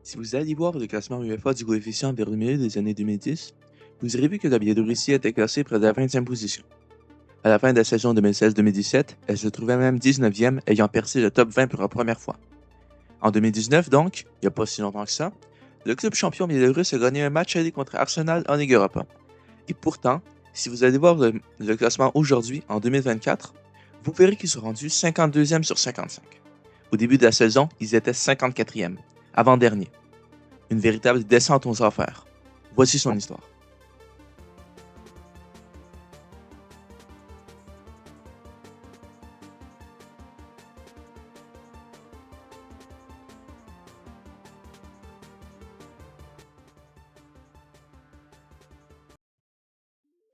Si vous alliez voir le classement UEFA du coefficient vers le milieu des années 2010, vous aurez vu que la Biélorussie était classée près de la 20e position. À la fin de la saison 2016-2017, elle se trouvait même 19e, ayant percé le top 20 pour la première fois. En 2019, donc, il n'y a pas si longtemps que ça, le club champion biélorusse a gagné un match aller contre Arsenal en Ligue Europa. Et pourtant, si vous allez voir le classement aujourd'hui, en 2024, vous verrez qu'ils sont rendus 52e sur 55. Au début de la saison, ils étaient 54e, avant-dernier. Une véritable descente aux enfers. Voici son histoire.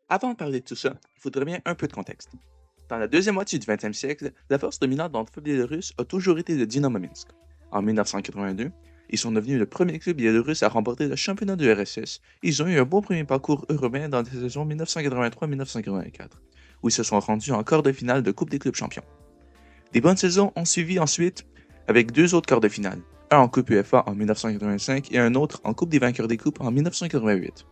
Avant de parler de tout ça, il faudrait bien un peu de contexte. Dans la deuxième moitié du 20e siècle, la force dominante dans le football biélorusse a toujours été le Dynamo Minsk. En 1982, ils sont devenus le premier club biélorusse à remporter le championnat de RSS. Ils ont eu un bon premier parcours européen dans la saison 1983-1984, où ils se sont rendus en quart de finale de Coupe des clubs champions. Des bonnes saisons ont suivi ensuite avec deux autres quarts de finale, un en Coupe UEFA en 1985 et un autre en Coupe des vainqueurs des coupes en 1988.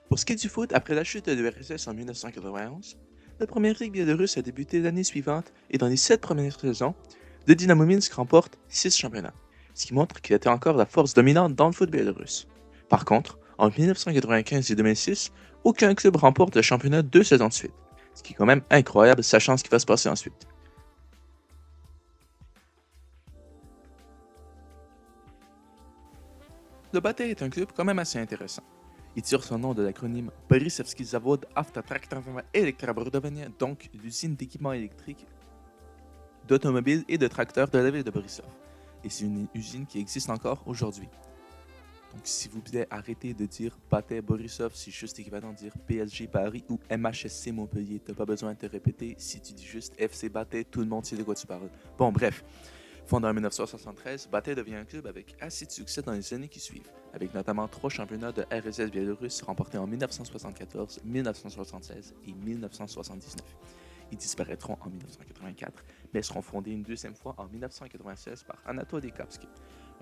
Pour ce qui est du foot, après la chute de l'URSS en 1991, la première ligue biélorusse a débuté l'année suivante et dans les 7 premières saisons, le Dynamo Minsk remporte 6 championnats, ce qui montre qu'il était encore la force dominante dans le foot biélorusse. Par contre, en 1995 et 2006, aucun club remporte le championnat 2 saisons de suite, ce qui est quand même incroyable sachant ce qui va se passer ensuite. Le Bate est un club quand même assez intéressant. Il tire son nom de l'acronyme Borisovski Zavod Автотракторного Электрооборудования, donc l'usine d'équipement électrique d'automobiles et de tracteurs de la ville de Borisov. Et c'est une usine qui existe encore aujourd'hui. Donc s'il vous plaît, arrêtez de dire Bate Borisov, c'est juste équivalent de dire PSG Paris ou MHSC Montpellier. T'as pas besoin de te répéter, si tu dis juste FC Bate, tout le monde sait de quoi tu parles. Bon, bref. Fondé en 1973, Bate devient un club avec assez de succès dans les années qui suivent, avec notamment 3 championnats de RSS biélorusse remportés en 1974, 1976 et 1979. Ils disparaîtront en 1984, mais seront fondés une deuxième fois en 1996 par Anatoly Kapski,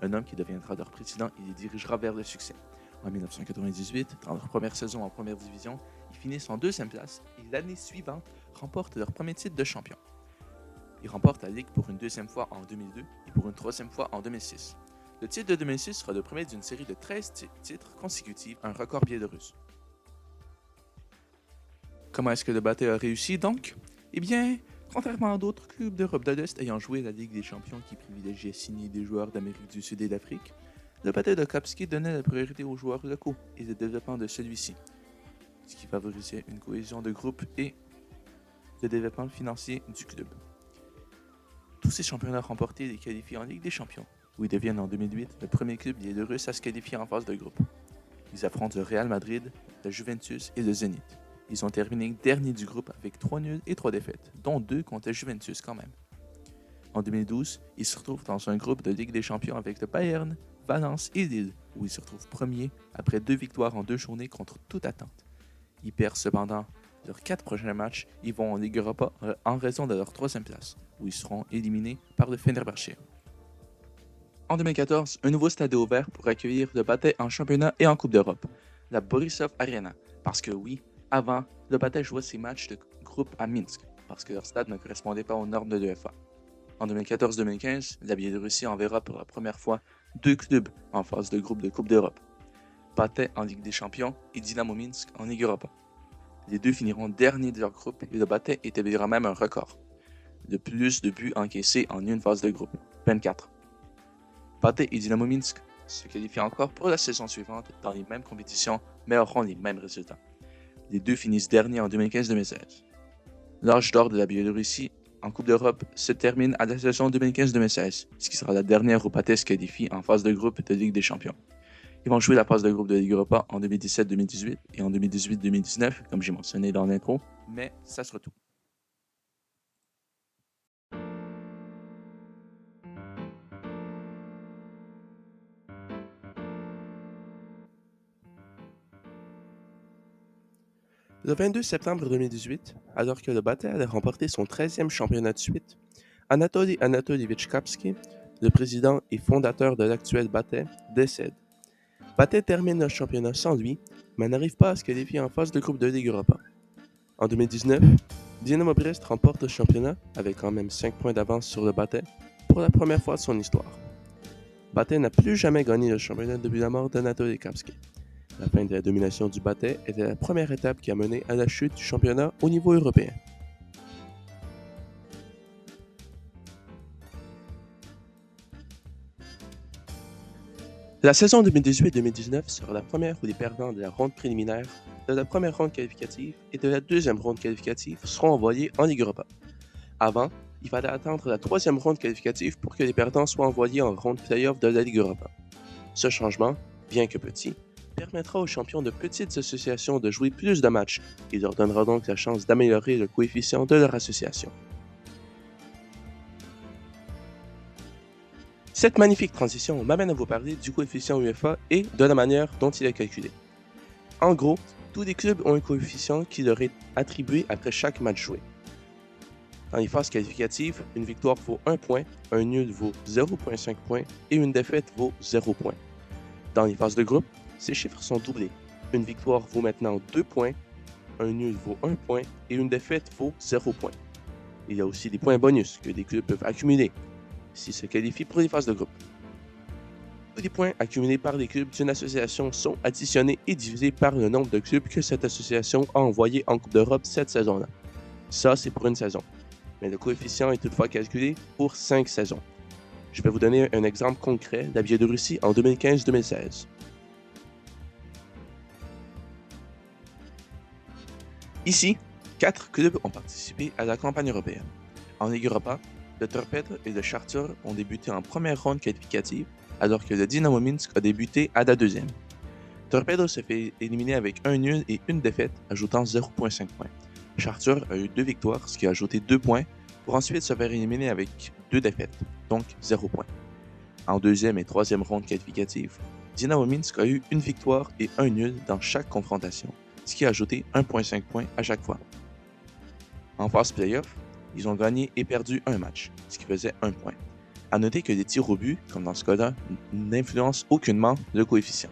un homme qui deviendra leur président et les dirigera vers le succès. En 1998, dans leur première saison en première division, ils finissent en deuxième place et l'année suivante remportent leur premier titre de champion. Ils remportent la Ligue pour une deuxième fois en 2002 et pour une troisième fois en 2006. Le titre de 2006 sera le premier d'une série de 13 titres consécutifs, un record biélorusse. Comment est-ce que le Bate a réussi donc? Eh bien, contrairement à d'autres clubs d'Europe de l'Est ayant joué la Ligue des Champions qui privilégiait signer des joueurs d'Amérique du Sud et d'Afrique, le Bate de Kapski donnait la priorité aux joueurs locaux et le développement de celui-ci, ce qui favorisait une cohésion de groupe et le développement financier du club. Tous ces championnats remportés les qualifient en Ligue des Champions, où ils deviennent en 2008 le premier club biélorusse à se qualifier en phase de groupe. Ils affrontent le Real Madrid, le Juventus et le Zénith. Ils ont terminé dernier du groupe avec 3 nuls et 3 défaites, dont 2 contre le Juventus quand même. En 2012, ils se retrouvent dans un groupe de Ligue des Champions avec le Bayern, Valence et Lille, où ils se retrouvent premiers après 2 victoires en 2 journées contre toute attente. Ils perdent cependant leurs 4 prochains matchs, ils vont en Ligue Europa en raison de leur 3e place, où ils seront éliminés par le Fenerbahçe. En 2014, un nouveau stade est ouvert pour accueillir le Bate en championnat et en Coupe d'Europe, la Borisov Arena, parce que oui, avant, le Bate jouait ses matchs de groupe à Minsk, parce que leur stade ne correspondait pas aux normes de l'UEFA. En 2014-2015, la Biélorussie enverra pour la première fois 2 clubs en phase de groupe de Coupe d'Europe, Bate en Ligue des Champions et Dynamo Minsk en Ligue Europa. Les deux finiront derniers de leur groupe et le Bate établira même un record. Le plus de buts encaissés en une phase de groupe, 24. Bate et Dynamo Minsk se qualifient encore pour la saison suivante dans les mêmes compétitions mais auront les mêmes résultats. Les deux finissent derniers en 2015-2016. L'âge d'or de la Biélorussie en Coupe d'Europe se termine à la saison 2015-2016, ce qui sera la dernière où Bate se qualifie en phase de groupe de Ligue des Champions. Ils vont jouer la phase de groupe de Ligue Europa en 2017-2018 et en 2018-2019, comme j'ai mentionné dans l'intro, mais ça sera tout. Le 22 septembre 2018, alors que le Bate allait remporter son 13e championnat de suite, Anatoly Anatolievich Kapski le président et fondateur de l'actuel Bate, décède. Bate termine le championnat sans lui, mais n'arrive pas à se qualifier en phase de groupe de Ligue Europa. En 2019, Dynamo Brest remporte le championnat avec quand même 5 points d'avance sur le Bate pour la première fois de son histoire. Bate n'a plus jamais gagné le championnat depuis la mort d'Anatole Kapski. La fin de la domination du Bate était la première étape qui a mené à la chute du championnat au niveau européen. La saison 2018-2019 sera la première où les perdants de la ronde préliminaire, de la première ronde qualificative et de la deuxième ronde qualificative seront envoyés en Ligue Europa. Avant, il fallait attendre la troisième ronde qualificative pour que les perdants soient envoyés en ronde play-off de la Ligue Europa. Ce changement, bien que petit, permettra aux champions de petites associations de jouer plus de matchs et leur donnera donc la chance d'améliorer le coefficient de leur association. Cette magnifique transition m'amène à vous parler du coefficient UEFA et de la manière dont il est calculé. En gros, tous les clubs ont un coefficient qui leur est attribué après chaque match joué. Dans les phases qualificatives, une victoire vaut 1 point, un nul vaut 0,5 points et une défaite vaut 0 points. Dans les phases de groupe, ces chiffres sont doublés. Une victoire vaut maintenant 2 points, un nul vaut 1 point et une défaite vaut 0 point. Il y a aussi des points bonus que les clubs peuvent accumuler s'ils se qualifient pour les phases de groupe. Tous les points accumulés par les clubs d'une association sont additionnés et divisés par le nombre de clubs que cette association a envoyés en Coupe d'Europe cette saison-là. Ça, c'est pour une saison. Mais le coefficient est toutefois calculé pour 5 saisons. Je vais vous donner un exemple concret de la Biélorussie en 2015-2016. Ici, 4 clubs ont participé à la campagne européenne. En Ligue Europa, le Torpedo et le Chartur ont débuté en première ronde qualificative, alors que le Dynamo Minsk a débuté à la deuxième. Torpedo se fait éliminer avec un nul et une défaite, ajoutant 0,5 points. Chartur a eu 2 victoires, ce qui a ajouté 2 points, pour ensuite se faire éliminer avec 2 défaites, donc 0 points. En deuxième et troisième ronde qualificative, Dynamo Minsk a eu une victoire et un nul dans chaque confrontation, ce qui a ajouté 1,5 points à chaque fois. En phase playoff, ils ont gagné et perdu un match, ce qui faisait 1 point. À noter que les tirs au but, comme dans ce cas-là, n'influencent aucunement le coefficient.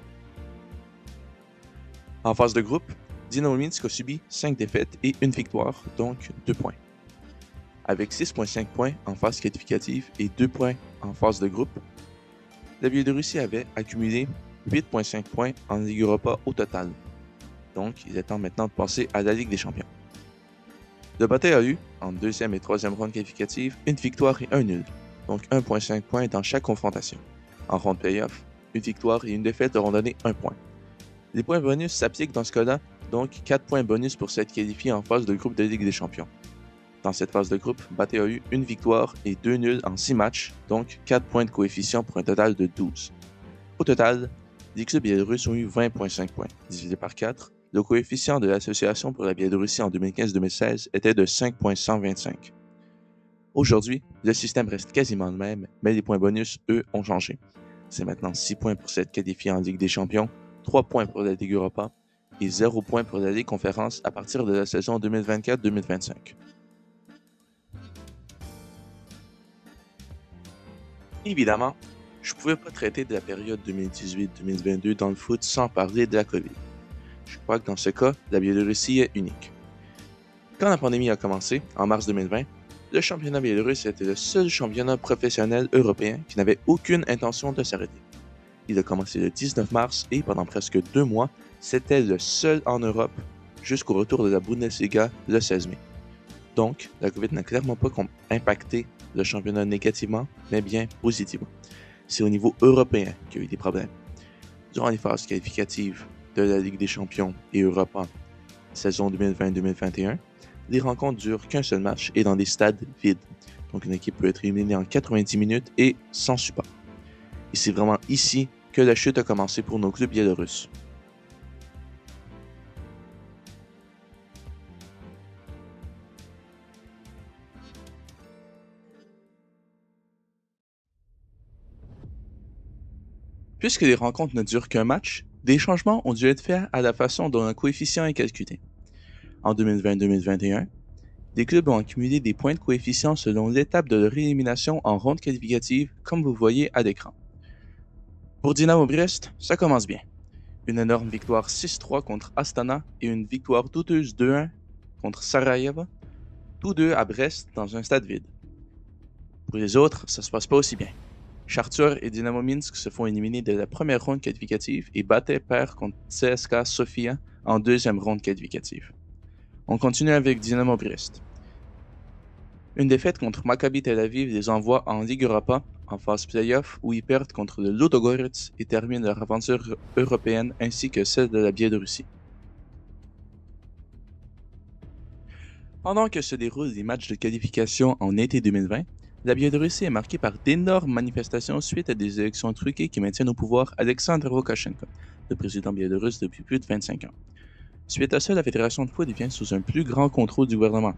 En phase de groupe, Dynamo Minsk a subi 5 défaites et une victoire, donc 2 points. Avec 6,5 points en phase qualificative et 2 points en phase de groupe, la Biélorussie avait accumulé 8,5 points en Ligue Europa au total. Donc, il est temps maintenant de passer à la Ligue des Champions. Le Bate a eu, en deuxième et troisième ronde qualificative, une victoire et un nul, donc 1,5 points dans chaque confrontation. En ronde playoff, une victoire et une défaite auront donné 1 point. Les points bonus s'appliquent dans ce cas-là, donc 4 points bonus pour s'être qualifié en phase de groupe de Ligue des Champions. Dans cette phase de groupe, Bate a eu une victoire et 2 nuls en 6 matchs, donc 4 points de coefficient pour un total de 12. Au total, les clubs biélorusses ont eu 20,5 points, divisé par 4. Le coefficient de l'association pour la Biélorussie en 2015-2016 était de 5,125. Aujourd'hui, le système reste quasiment le même, mais les points bonus, eux, ont changé. C'est maintenant 6 points pour s'être qualifié en Ligue des Champions, 3 points pour la Ligue Europa et 0 points pour la Ligue Conférence à partir de la saison 2024-2025. Évidemment, je ne pouvais pas traiter de la période 2018-2022 dans le foot sans parler de la COVID. Je crois que dans ce cas, la Biélorussie est unique. Quand la pandémie a commencé, en mars 2020, le championnat biélorusse était le seul championnat professionnel européen qui n'avait aucune intention de s'arrêter. Il a commencé le 19 mars et pendant presque 2 mois, c'était le seul en Europe jusqu'au retour de la Bundesliga le 16 mai. Donc, la COVID n'a clairement pas impacté le championnat négativement, mais bien positivement. C'est au niveau européen qu'il y a eu des problèmes. Durant les phases qualificatives de la Ligue des Champions et Europa, saison 2020-2021, les rencontres durent qu'un seul match et dans des stades vides. Donc une équipe peut être éliminée en 90 minutes et sans support. Et c'est vraiment ici que la chute a commencé pour nos clubs biélorusses. Puisque les rencontres ne durent qu'un match, des changements ont dû être faits à la façon dont un coefficient est calculé. En 2020-2021, Des clubs ont accumulé des points de coefficient selon l'étape de leur élimination en ronde qualificative, comme vous voyez à l'écran. Pour Dynamo Brest, ça commence bien. Une énorme victoire 6-3 contre Astana et une victoire douteuse 2-1 contre Sarajevo, tous deux à Brest dans un stade vide. Pour les autres, ça se passe pas aussi bien. Chartur et Dynamo Minsk se font éliminer dès la première ronde qualificative et Bate perd contre CSKA Sofia en deuxième ronde qualificative. On continue avec Dynamo Brest. Une défaite contre Maccabi Tel Aviv les envoie en Ligue Europa en phase play-off où ils perdent contre le Ludogorets et terminent leur aventure européenne ainsi que celle de la Biélorussie. Pendant que se déroulent les matchs de qualification en été 2020, la Biélorussie est marquée par d'énormes manifestations suite à des élections truquées qui maintiennent au pouvoir Alexandre Loukachenko, le président biélorusse depuis plus de 25 ans. Suite à ça, la fédération de foot devient sous un plus grand contrôle du gouvernement.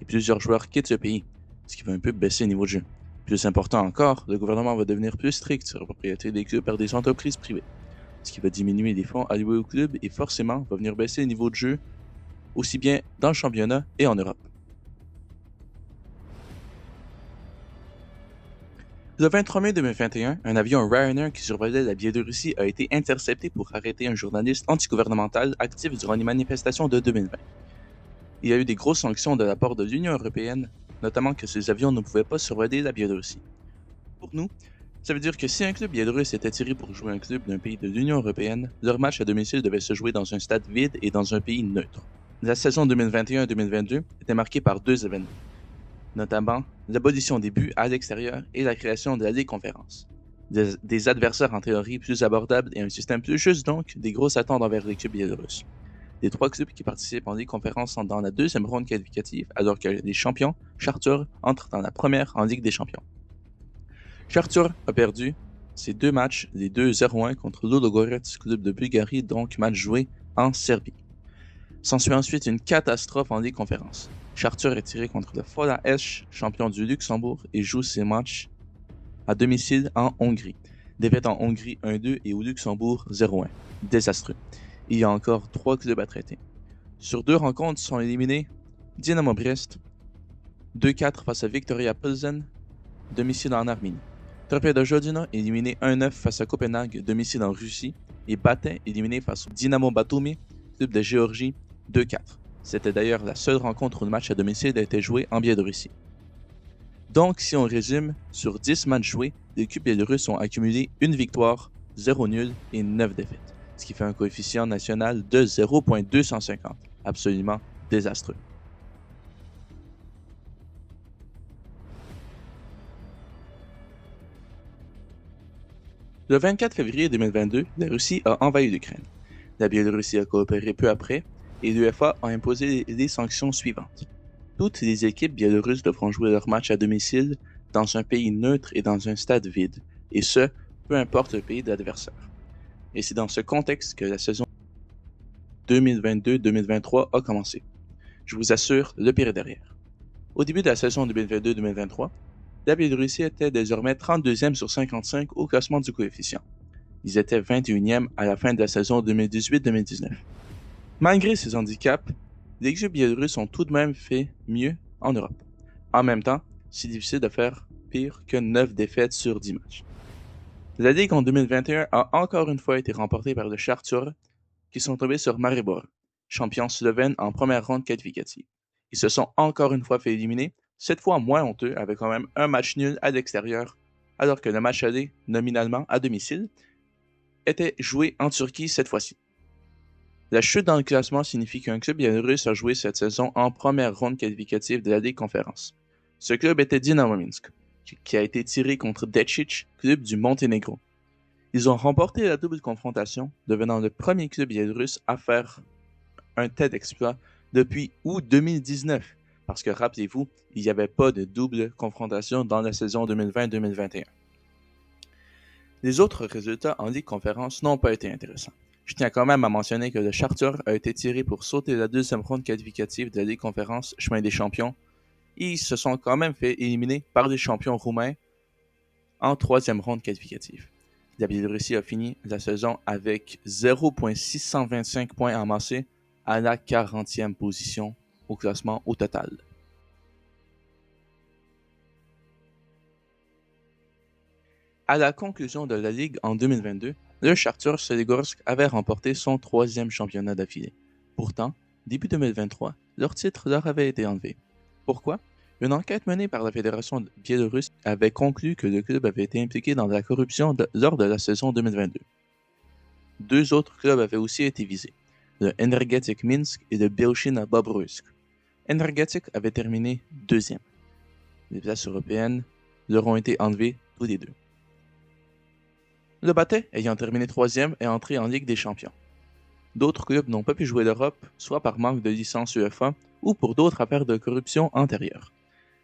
Et plusieurs joueurs quittent ce pays, ce qui va un peu baisser le niveau de jeu. Plus important encore, le gouvernement va devenir plus strict sur la propriété des clubs par des entreprises privées, ce qui va diminuer les fonds alloués aux clubs et forcément va venir baisser le niveau de jeu aussi bien dans le championnat et en Europe. Le 23 mai 2021, un avion Ryanair qui survolait la Biélorussie a été intercepté pour arrêter un journaliste antigouvernemental actif durant les manifestations de 2020. Il y a eu des grosses sanctions de la part de l'Union européenne, notamment que ces avions ne pouvaient pas survoler la Biélorussie. Pour nous, ça veut dire que si un club biélorusse était tiré pour jouer un club d'un pays de l'Union européenne, leur match à domicile devait se jouer dans un stade vide et dans un pays neutre. La saison 2021-2022 était marquée par deux événements, notamment l'abolition des buts à l'extérieur et la création de la Ligue Conférence. Des adversaires en théorie plus abordables et un système plus juste donc, des grosses attentes envers les clubs biélorusses. Les trois clubs qui participent en Ligue Conférence sont dans la deuxième ronde qualificative, alors que les champions, Chartur, entrent dans la première en Ligue des Champions. Chartur a perdu ses deux matchs, les deux 0-1 contre Ludogorets, club de Bulgarie, donc match joué en Serbie. S'ensuit ensuite une catastrophe en Ligue Conférence. Chartur est tiré contre le Fola Esch, champion du Luxembourg, et joue ses matchs à domicile en Hongrie. Défaite en Hongrie 1-2 et au Luxembourg 0-1. Désastreux. Il y a encore trois clubs à traiter. Sur deux rencontres sont éliminés Dynamo Brest, 2-4 face à Victoria Pilsen, domicile en Arménie. Torpedo Jodina éliminé 1-9 face à Copenhague, domicile en Russie, et Bate éliminé face au Dynamo Batumi, club de Géorgie, 2-4. C'était d'ailleurs la seule rencontre où le match à domicile a été joué en Biélorussie. Donc, si on résume, sur 10 matchs joués, les clubs biélorusses ont accumulé une victoire, 0 nul et 9 défaites, ce qui fait un coefficient national de 0.250. Absolument désastreux. Le 24 février 2022, la Russie a envahi l'Ukraine. La Biélorussie a coopéré peu après et l'UEFA a imposé les sanctions suivantes. Toutes les équipes biélorusses devront jouer leur match à domicile dans un pays neutre et dans un stade vide, et ce, peu importe le pays d'adversaire. Et c'est dans ce contexte que la saison 2022-2023 a commencé. Je vous assure, le pire est derrière. Au début de la saison 2022-2023, la Biélorussie était désormais 32e sur 55 au classement du coefficient. Ils étaient 21e à la fin de la saison 2018-2019. Malgré ces handicaps, les clubs biélorusses ont tout de même fait mieux en Europe. En même temps, c'est difficile de faire pire que 9 défaites sur 10 matchs. La Ligue en 2021 a encore une fois été remportée par le Chartur, qui sont tombés sur Maribor, champion slovène en première ronde qualificative. Ils se sont encore une fois fait éliminer, cette fois moins honteux, avec quand même un match nul à l'extérieur, alors que le match aller, nominalement à domicile, était joué en Turquie cette fois-ci. La chute dans le classement signifie qu'un club biélorusse a joué cette saison en première ronde qualificative de la Ligue Conférence. Ce club était Dynamo Minsk, qui a été tiré contre Decic, club du Monténégro. Ils ont remporté la double confrontation, devenant le premier club biélorusse à faire un tel exploit depuis août 2019, parce que rappelez-vous, il n'y avait pas de double confrontation dans la saison 2020-2021. Les autres résultats en Ligue Conférence n'ont pas été intéressants. Je tiens quand même à mentionner que le Chartur a été tiré pour sauter la deuxième ronde qualificative de la Ligue Conférence Chemin des Champions, et ils se sont quand même fait éliminer par les champions roumains en troisième ronde qualificative. La Biélorussie a fini la saison avec 0.625 points amassés à la 40e position au classement au total. À la conclusion de la Ligue en 2022, le Chartur Soligorsk avait remporté son troisième championnat d'affilée. Pourtant, début 2023, leur titre leur avait été enlevé. Pourquoi? Une enquête menée par la Fédération biélorusse avait conclu que le club avait été impliqué dans la corruption lors de la saison 2022. Deux autres clubs avaient aussi été visés, le Energetik Minsk et le Belchina Bobruisk. Energetik avait terminé deuxième. Les places européennes leur ont été enlevées tous les deux. Le Batay, ayant terminé troisième, est entré en Ligue des Champions. D'autres clubs n'ont pas pu jouer l'Europe, soit par manque de licence UEFA ou pour d'autres affaires de corruption antérieures.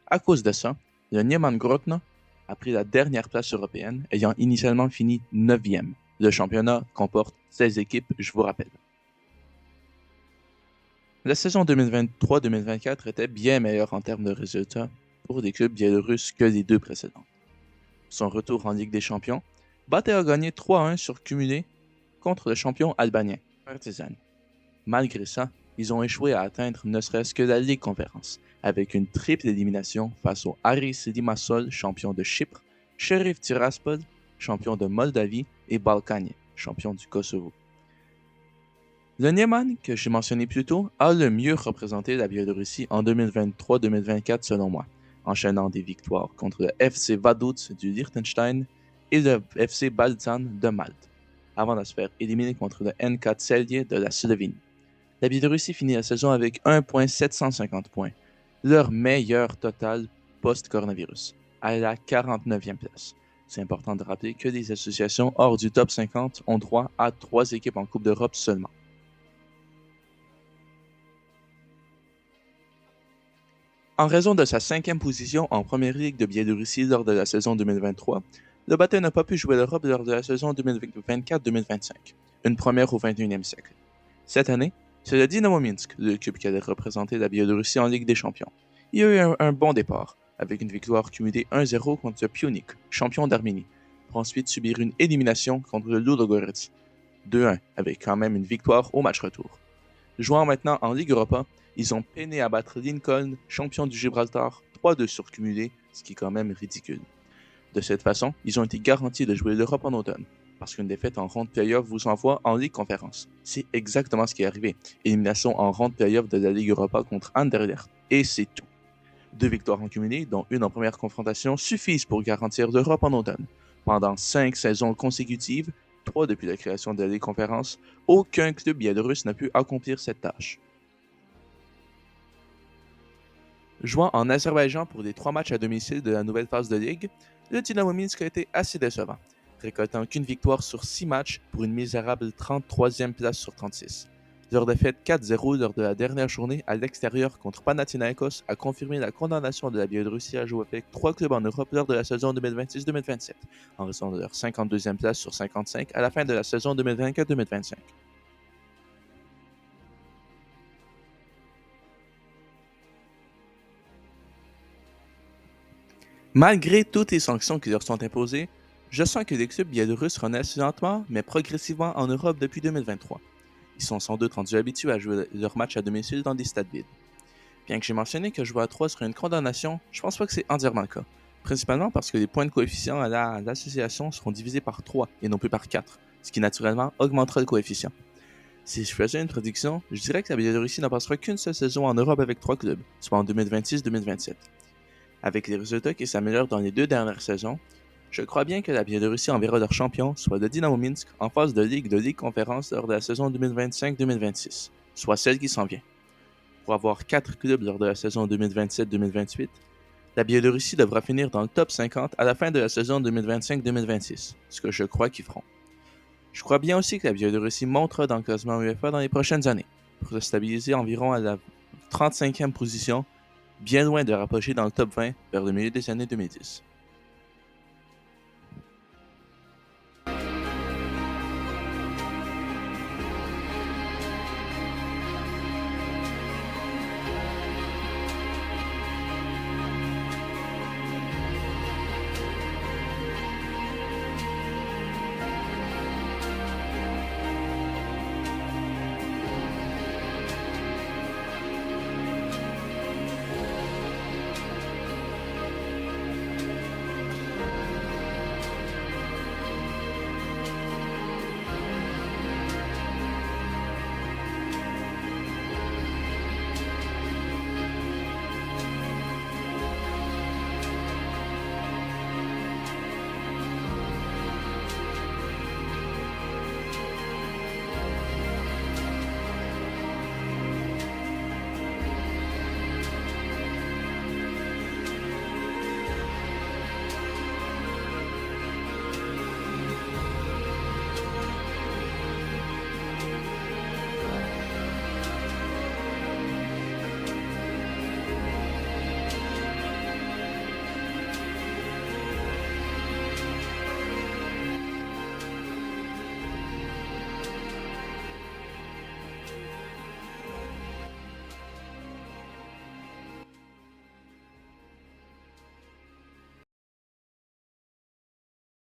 À cause de ça, le Nieman Grotno a pris la dernière place européenne, ayant initialement fini 9e. Le championnat comporte 16 équipes, je vous rappelle. La saison 2023-2024 était bien meilleure en termes de résultats pour les clubs biélorusses que les deux précédents. Son retour en Ligue des Champions, Batay a gagné 3-1 sur cumulé contre le champion albanien, Partizan. Malgré ça, ils ont échoué à atteindre ne serait-ce que la Ligue Conférence, avec une triple élimination face au Aris Limassol, champion de Chypre, Sheriff Tiraspol, champion de Moldavie, et Balkany, champion du Kosovo. Le Nieman, que j'ai mentionné plus tôt, a le mieux représenté la Biélorussie en 2023-2024 selon moi, enchaînant des victoires contre le FC Vaduz du Liechtenstein et le FC Balzan de Malte, avant de se faire éliminer contre le NK Celje de la Slovénie. La Biélorussie finit la saison avec 1,750 points, leur meilleur total post-coronavirus, à la 49e place. C'est important de rappeler que les associations hors du top 50 ont droit à 3 équipes en Coupe d'Europe seulement. En raison de sa 5e position en Première Ligue de Biélorussie lors de la saison 2023, le Batay n'a pas pu jouer l'Europe lors de la saison 2024-2025, une première au 21e siècle. Cette année, c'est le Dynamo Minsk, le club qui allait représenter la Biélorussie en Ligue des Champions. Il y a eu un bon départ, avec une victoire cumulée 1-0 contre le Pionik, champion d'Arménie, pour ensuite subir une élimination contre le Ludogorets, 2-1, avec quand même une victoire au match retour. Jouant maintenant en Ligue Europa, ils ont peiné à battre Lincoln, champion du Gibraltar, 3-2 sur cumulé, ce qui est quand même ridicule. De cette façon, ils ont été garantis de jouer l'Europe en automne, parce qu'une défaite en ronde play-off vous envoie en Ligue Conférence. C'est exactement ce qui est arrivé. Élimination en ronde play-off de la Ligue Europa contre Anderlecht, et c'est tout. 2 victoires en cumulé, dont une en première confrontation, suffisent pour garantir l'Europe en automne. Pendant 5 saisons consécutives, 3 depuis la création de la Ligue Conférence, aucun club biélorusse n'a pu accomplir cette tâche. Jouant en Azerbaïdjan pour les 3 matchs à domicile de la nouvelle phase de Ligue, le Dynamo Minsk a été assez décevant, récoltant qu'une victoire sur 6 matchs pour une misérable 33e place sur 36. Leur défaite 4-0 lors de la dernière journée à l'extérieur contre Panathinaikos a confirmé la condamnation de la Biélorussie à jouer avec 3 clubs en Europe lors de la saison 2026-2027, en raison de leur 52e place sur 55 à la fin de la saison 2024-2025. Malgré toutes les sanctions qui leur sont imposées, je sens que les clubs biélorusses renaissent lentement mais progressivement en Europe depuis 2023. Ils sont sans doute rendus habitués à jouer leurs matchs à domicile dans des stades vides. Bien que j'ai mentionné que jouer à 3 serait une condamnation, je pense pas que c'est entièrement le cas. Principalement parce que les points de coefficient à l'association seront divisés par 3 et non plus par 4, ce qui naturellement augmentera le coefficient. Si je faisais une prédiction, je dirais que la Biélorussie n'en passera qu'une seule saison en Europe avec 3 clubs, soit en 2026-2027. Avec les résultats qui s'améliorent dans les 2 dernières saisons, je crois bien que la Biélorussie enverra leur champion, soit le Dynamo Minsk, en phase de Ligue Conférence lors de la saison 2025-2026, soit celle qui s'en vient. Pour avoir 4 clubs lors de la saison 2027-2028, la Biélorussie devra finir dans le top 50 à la fin de la saison 2025-2026, ce que je crois qu'ils feront. Je crois bien aussi que la Biélorussie montera dans le classement UEFA dans les prochaines années, pour se stabiliser environ à la 35e position, bien loin de rapprocher dans le top 20 vers le milieu des années 2010.